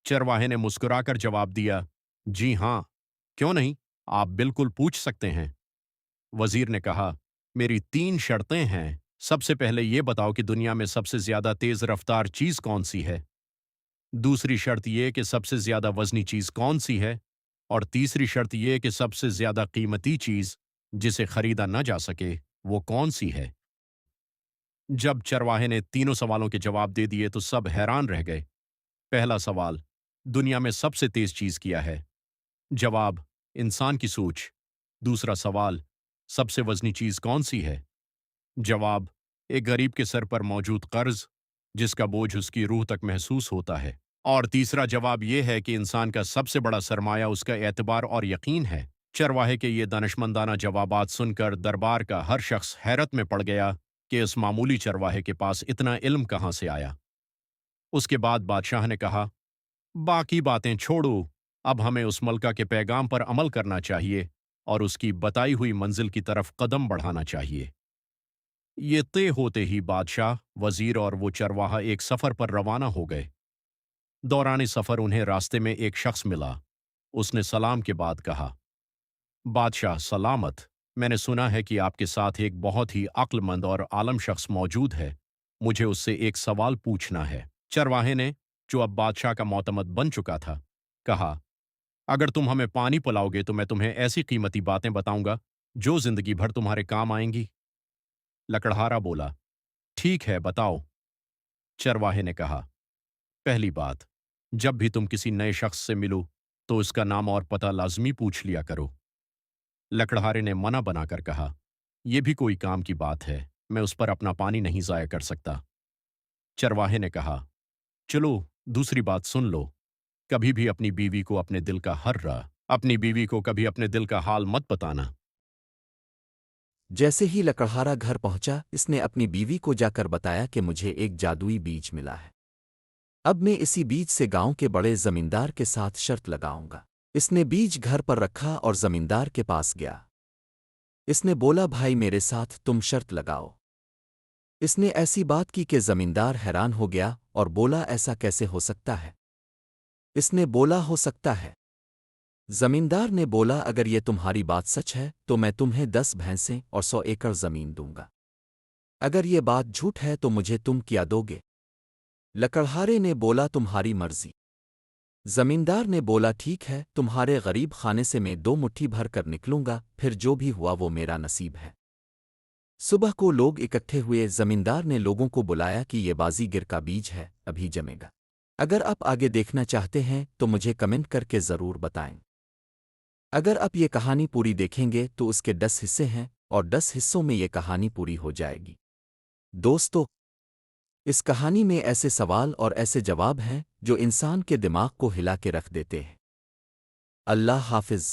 चरवाहे ने मुस्कुराकर जवाब दिया, जी हाँ, क्यों नहीं, आप बिल्कुल पूछ सकते हैं। वजीर ने कहा, मेरी 3 शर्तें हैं। सबसे पहले ये बताओ कि दुनिया में सबसे ज्यादा तेज रफ्तार चीज कौन सी है। दूसरी शर्त यह कि सबसे ज्यादा वजनी चीज कौन सी है। और तीसरी शर्त यह कि सबसे ज्यादा कीमती चीज जिसे खरीदा न जा सके वो कौन सी है। जब चरवाहे ने तीनों सवालों के जवाब दे दिए तो सब हैरान रह गए। पहला सवाल, दुनिया में सबसे तेज चीज क्या है। जवाब, इंसान की सोच। दूसरा सवाल, सबसे वजनी चीज कौन सी है। जवाब, एक गरीब के सर पर मौजूद कर्ज जिसका बोझ उसकी रूह तक महसूस होता है। और तीसरा जवाब यह है कि इंसान का सबसे बड़ा सरमाया उसका एतबार और यकीन है। चरवाहे के ये दानिशमंदाना जवाबात सुनकर दरबार का हर शख्स हैरत में पड़ गया कि इस मामूली चरवाहे के पास इतना इल्म कहाँ से आया। उसके बाद बादशाह ने कहा, बाकी बातें छोड़ो, अब हमें उस मलका के पैगाम पर अमल करना चाहिए और उसकी बताई हुई मंजिल की तरफ कदम बढ़ाना चाहिए। ये तय होते ही बादशाह, वजीर और वो चरवाहा एक सफर पर रवाना हो गए। दौरान सफर उन्हें रास्ते में एक शख्स मिला। उसने सलाम के बाद कहा, बादशाह सलामत, मैंने सुना है कि आपके साथ एक बहुत ही अक्लमंद और आलम शख्स मौजूद है। मुझे उससे एक सवाल पूछना है। चरवाहे ने, जो अब बादशाह का मोतमद बन चुका था, कहा, अगर तुम हमें पानी पिलाओगे तो मैं तुम्हें ऐसी कीमती बातें बताऊंगा जो जिंदगी भर तुम्हारे काम आएंगी। लकड़हारा बोला, ठीक है, बताओ। चरवाहे ने कहा, पहली बात, जब भी तुम किसी नए शख्स से मिलो तो उसका नाम और पता लाजमी पूछ लिया करो। लकड़हारे ने मना बनाकर कहा, यह भी कोई काम की बात है, मैं उस पर अपना पानी नहीं जाया कर सकता। चरवाहे ने कहा, चलो दूसरी बात सुन लो, कभी भी अपनी बीवी को अपने दिल का अपनी बीवी को कभी अपने दिल का हाल मत बताना। जैसे ही लकड़हारा घर पहुंचा, इसने अपनी बीवी को जाकर बताया कि मुझे एक जादुई बीज मिला है। अब मैं इसी बीज से गांव के बड़े जमींदार के साथ शर्त लगाऊंगा। इसने बीज घर पर रखा और जमींदार के पास गया। इसने बोला, भाई मेरे साथ तुम शर्त लगाओ। इसने ऐसी बात की कि जमींदार हैरान हो गया और बोला, ऐसा कैसे हो सकता है। इसने बोला, हो सकता है। जमींदार ने बोला, अगर ये तुम्हारी बात सच है तो मैं तुम्हें 10 भैंसें और 100 एकड़ जमीन दूंगा। अगर ये बात झूठ है तो मुझे तुम क्या दोगे। लकड़हारे ने बोला, तुम्हारी मर्जी। जमींदार ने बोला, ठीक है, तुम्हारे गरीब खाने से मैं 2 मुट्ठी भर कर निकलूंगा, फिर जो भी हुआ वो मेरा नसीब है। सुबह को लोग इकट्ठे हुए। जमींदार ने लोगों को बुलाया कि ये बाजीगर का बीज है, अभी जमेगा। अगर आप आगे देखना चाहते हैं तो मुझे कमेंट करके ज़रूर बताएं। अगर आप ये कहानी पूरी देखेंगे तो उसके 10 हिस्से हैं और 10 हिस्सों में ये कहानी पूरी हो जाएगी। दोस्तों, इस कहानी में ऐसे सवाल और ऐसे जवाब हैं जो इंसान के दिमाग को हिला के रख देते हैं। अल्लाह हाफिज़।